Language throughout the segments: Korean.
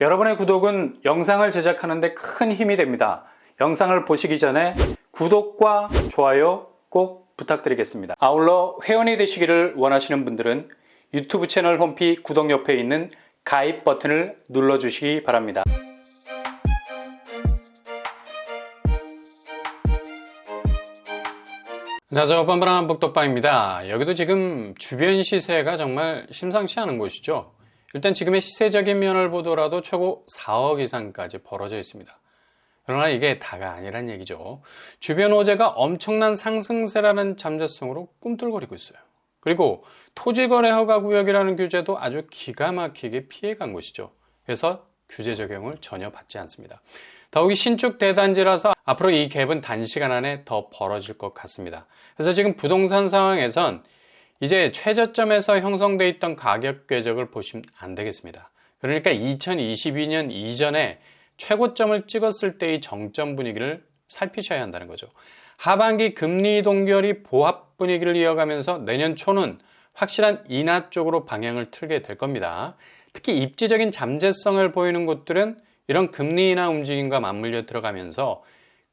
여러분의 구독은 영상을 제작하는 데 큰 힘이 됩니다. 영상을 보시기 전에 구독과 좋아요 꼭 부탁드리겠습니다. 아울러 회원이 되시기를 원하시는 분들은 유튜브 채널 홈피 구독 옆에 있는 가입 버튼을 눌러주시기 바랍니다. 안녕하세요, 뻔뻔한 복덕방입니다. 여기도 지금 주변 시세가 정말 심상치 않은 곳이죠. 일단 지금의 시세적인 면을 보더라도 최고 4억 이상까지 벌어져 있습니다. 그러나 이게 다가 아니란 얘기죠. 주변 호재가 엄청난 상승세라는 잠재성으로 꿈틀거리고 있어요. 그리고 토지거래 허가 구역이라는 규제도 아주 기가 막히게 피해간 곳이죠. 그래서 규제 적용을 전혀 받지 않습니다. 더욱이 신축 대단지라서 앞으로 이 갭은 단시간 안에 더 벌어질 것 같습니다. 그래서 지금 부동산 상황에선 이제 최저점에서 형성되어 있던 가격 궤적을 보시면 안 되겠습니다. 그러니까 2022년 이전에 최고점을 찍었을 때의 정점 분위기를 살피셔야 한다는 거죠. 하반기 금리 동결이 보합 분위기를 이어가면서 내년 초는 확실한 인하 쪽으로 방향을 틀게 될 겁니다. 특히 입지적인 잠재성을 보이는 곳들은 이런 금리 인하 움직임과 맞물려 들어가면서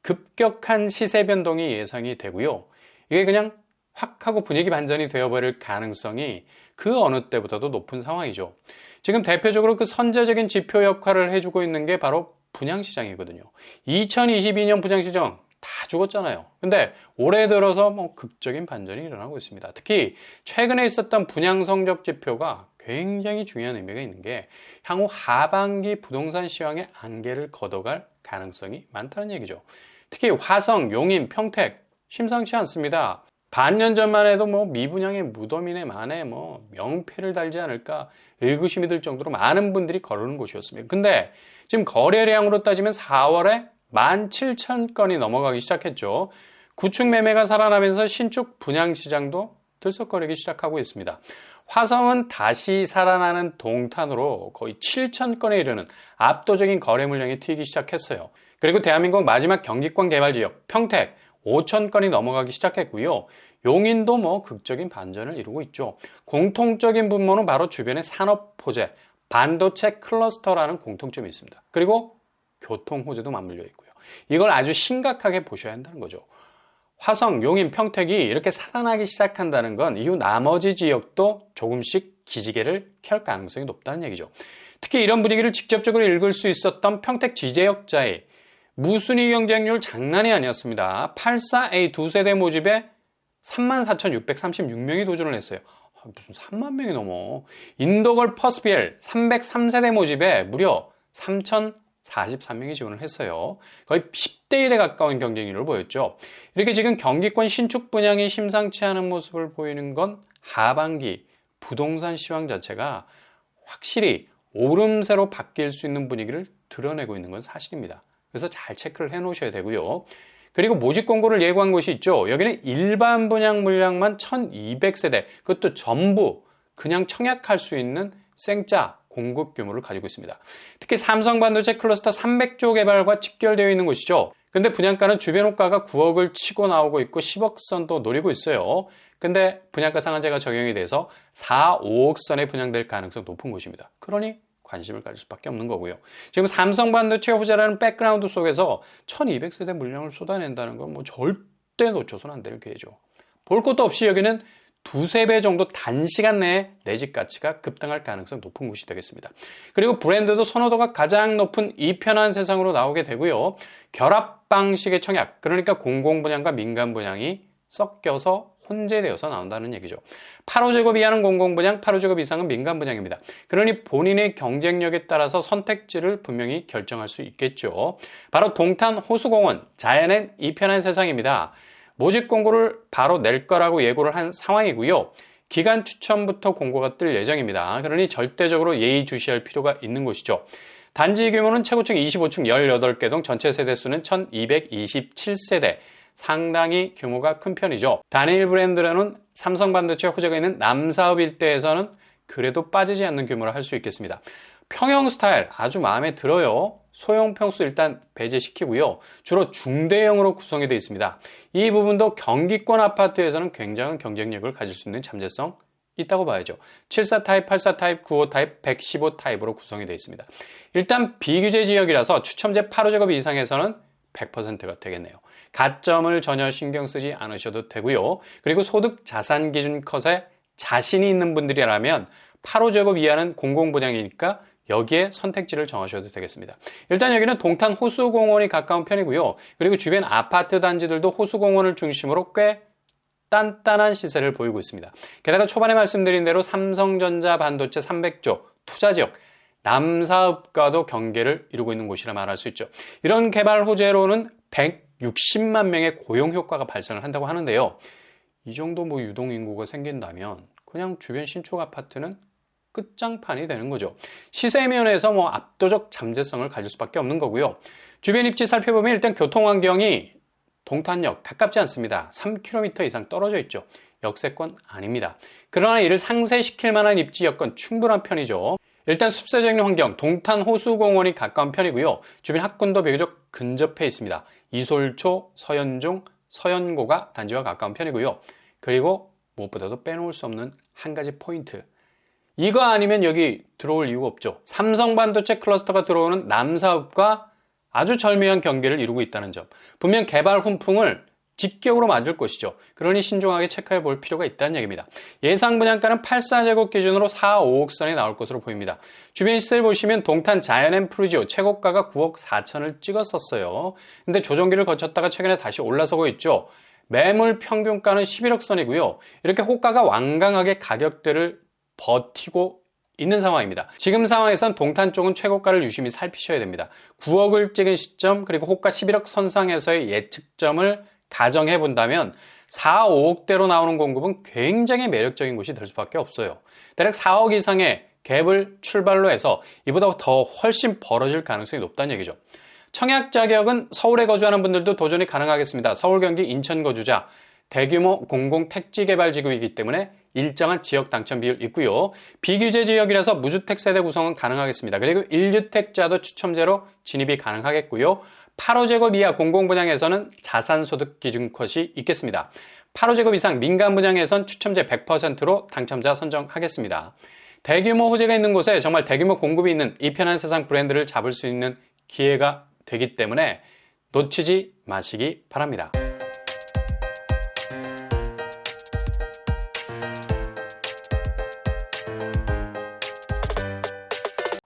급격한 시세 변동이 예상이 되고요. 이게 그냥 확 하고 분위기 반전이 되어버릴 가능성이 그 어느 때보다도 높은 상황이죠. 지금 대표적으로 그 선제적인 지표 역할을 해주고 있는 게 바로 분양시장이거든요. 2022년 분양시장 다 죽었잖아요. 근데 올해 들어서 극적인 반전이 일어나고 있습니다. 특히 최근에 있었던 분양 성적 지표가 굉장히 중요한 의미가 있는 게 향후 하반기 부동산 시황의 안개를 걷어갈 가능성이 많다는 얘기죠. 특히 화성, 용인, 평택 심상치 않습니다. 반년 전만 해도 미분양의 무덤이네 만에 명패를 달지 않을까 의구심이 들 정도로 많은 분들이 거르는 곳이었습니다. 근데 지금 거래량으로 따지면 4월에 17,000건이 넘어가기 시작했죠. 구축 매매가 살아나면서 신축 분양 시장도 들썩거리기 시작하고 있습니다. 화성은 다시 살아나는 동탄으로 거의 7,000건에 이르는 압도적인 거래 물량이 튀기 시작했어요. 그리고 대한민국 마지막 경기권 개발 지역 평택 5,000건이 넘어가기 시작했고요. 용인도 극적인 반전을 이루고 있죠. 공통적인 분모는 바로 주변의 산업 호재, 반도체 클러스터라는 공통점이 있습니다. 그리고 교통 호재도 맞물려 있고요. 이걸 아주 심각하게 보셔야 한다는 거죠. 화성, 용인, 평택이 이렇게 살아나기 시작한다는 건 이후 나머지 지역도 조금씩 기지개를 켤 가능성이 높다는 얘기죠. 특히 이런 분위기를 직접적으로 읽을 수 있었던 평택 지제역자의 무순위 경쟁률 장난이 아니었습니다. 84A 두 세대 모집에 34,636명이 도전을 했어요. 무슨 3만 명이 넘어. 인도걸 퍼스비엘 303세대 모집에 무려 3,043명이 지원을 했어요. 거의 10대 1에 가까운 경쟁률을 보였죠. 이렇게 지금 경기권 신축 분양이 심상치 않은 모습을 보이는 건 하반기 부동산 시황 자체가 확실히 오름세로 바뀔 수 있는 분위기를 드러내고 있는 건 사실입니다. 그래서 잘 체크를 해 놓으셔야 되고요. 그리고 모집 공고를 예고한 곳이 있죠. 여기는 일반 분양 물량만 1,200세대, 그것도 전부 그냥 청약할 수 있는 생짜 공급 규모를 가지고 있습니다. 특히 삼성 반도체 클러스터 300조 개발과 직결되어 있는 곳이죠. 근데 분양가는 주변 호가가 9억을 치고 나오고 있고 10억 선도 노리고 있어요. 근데 분양가 상한제가 적용이 돼서 4, 5억 선에 분양될 가능성 높은 곳입니다. 그러니 관심을 가질 수밖에 없는 거고요. 지금 삼성 반도체 호재라는 백그라운드 속에서 1,200세대 물량을 쏟아낸다는 건 절대 놓쳐서는 안 될 기회죠. 볼 것도 없이 여기는 두세 배 정도 단시간 내에 내 집 가치가 급등할 가능성 높은 곳이 되겠습니다. 그리고 브랜드도 선호도가 가장 높은 이 편한 세상으로 나오게 되고요. 결합 방식의 청약, 그러니까 공공분양과 민간분양이 섞여서 혼재되어서 나온다는 얘기죠. 8호제곱 이하는 공공분양, 8호제곱 이상은 민간분양입니다. 그러니 본인의 경쟁력에 따라서 선택지를 분명히 결정할 수 있겠죠. 바로 동탄 호수공원, 자연의 이 편한 세상입니다. 모집 공고를 바로 낼 거라고 예고를 한 상황이고요. 기간 추천부터 공고가 뜰 예정입니다. 그러니 절대적으로 예의주시할 필요가 있는 곳이죠. 단지 규모는 최고층 25층 18개 동, 전체 세대수는 1,227세대. 상당히 규모가 큰 편이죠. 단일 브랜드라는 삼성 반도체 호재가 있는 남사읍 일대에서는 그래도 빠지지 않는 규모라 할 수 있겠습니다. 평형 스타일 아주 마음에 들어요. 소형 평수 일단 배제시키고요. 주로 중대형으로 구성이 되어 있습니다. 이 부분도 경기권 아파트에서는 굉장한 경쟁력을 가질 수 있는 잠재성 있다고 봐야죠. 74 타입, 84 타입, 95 타입, 115 타입으로 구성이 되어 있습니다. 일단 비규제 지역이라서 추첨제 8호제곱 이상에서는 100%가 되겠네요. 가점을 전혀 신경 쓰지 않으셔도 되고요. 그리고 소득 자산 기준 컷에 자신이 있는 분들이라면 8호제곱 이하는 공공분양이니까 여기에 선택지를 정하셔도 되겠습니다. 일단 여기는 동탄 호수공원이 가까운 편이고요. 그리고 주변 아파트 단지들도 호수공원을 중심으로 꽤 단단한 시세를 보이고 있습니다. 게다가 초반에 말씀드린 대로 삼성전자 반도체 300조 투자지역 남사읍과도 경계를 이루고 있는 곳이라 말할 수 있죠. 이런 개발 호재로는 160만 명의 고용 효과가 발생을 한다고 하는데요. 이 정도 유동인구가 생긴다면 그냥 주변 신축 아파트는 끝장판이 되는 거죠. 시세 면에서 압도적 잠재성을 가질 수밖에 없는 거고요. 주변 입지 살펴보면 일단 교통환경이 동탄역 가깝지 않습니다. 3km 이상 떨어져 있죠. 역세권 아닙니다. 그러나 이를 상쇄시킬 만한 입지 여건 충분한 편이죠. 일단 습세적인 환경, 동탄 호수공원이 가까운 편이고요. 주변 학군도 비교적 근접해 있습니다. 이솔초, 서현종, 서현고가 단지와 가까운 편이고요. 그리고 무엇보다도 빼놓을 수 없는 한 가지 포인트. 이거 아니면 여기 들어올 이유가 없죠. 삼성반도체 클러스터가 들어오는 남사읍과 아주 절묘한 경계를 이루고 있다는 점. 분명 개발 훈풍을 직격으로 맞을 것이죠. 그러니 신중하게 체크해 볼 필요가 있다는 얘기입니다. 예상 분양가는 84제곱 기준으로 4, 5억 선이 나올 것으로 보입니다. 주변 시세를 보시면 동탄 자연앤 프루지오 최고가가 9억 4천을 찍었었어요. 근데 조정기를 거쳤다가 최근에 다시 올라서고 있죠. 매물 평균가는 11억 선이고요. 이렇게 호가가 완강하게 가격대를 버티고 있는 상황입니다. 지금 상황에선 동탄 쪽은 최고가를 유심히 살피셔야 됩니다. 9억을 찍은 시점 그리고 호가 11억 선상에서의 예측점을 가정해 본다면 4, 5억대로 나오는 공급은 굉장히 매력적인 곳이 될 수밖에 없어요. 대략 4억 이상의 갭을 출발로 해서 이보다 더 훨씬 벌어질 가능성이 높다는 얘기죠. 청약 자격은 서울에 거주하는 분들도 도전이 가능하겠습니다. 서울, 경기, 인천 거주자, 대규모 공공택지개발지구이기 때문에 일정한 지역 당첨 비율 있고요. 비규제 지역이라서 무주택 세대 구성은 가능하겠습니다. 그리고 1주택자도 추첨제로 진입이 가능하겠고요. 8호제곱 이하 공공분양에서는 자산소득 기준 컷이 있겠습니다. 8호제곱 이상 민간분양에선 추첨제 100%로 당첨자 선정하겠습니다. 대규모 호재가 있는 곳에 정말 대규모 공급이 있는 이 편한 세상 브랜드를 잡을 수 있는 기회가 되기 때문에 놓치지 마시기 바랍니다.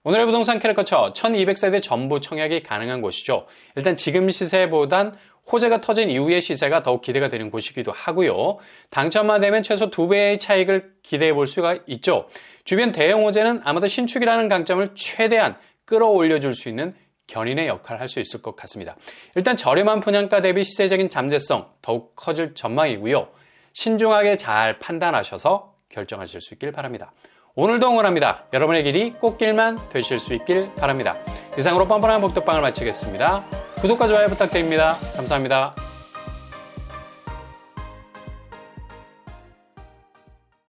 오늘의 부동산 캐릭터처 1200세대 전부 청약이 가능한 곳이죠. 일단 지금 시세보단 호재가 터진 이후의 시세가 더욱 기대가 되는 곳이기도 하고요. 당첨만 되면 최소 2배의 차익을 기대해 볼 수가 있죠. 주변 대형 호재는 아마도 신축이라는 강점을 최대한 끌어올려 줄 수 있는 견인의 역할을 할 수 있을 것 같습니다. 일단 저렴한 분양가 대비 시세적인 잠재성 더욱 커질 전망이고요. 신중하게 잘 판단하셔서 결정하실 수 있길 바랍니다. 오늘도 응원합니다. 여러분의 길이 꽃길만 되실 수 있길 바랍니다. 이상으로 뻔뻔한 복덕방을 마치겠습니다. 구독과 좋아요 부탁드립니다. 감사합니다.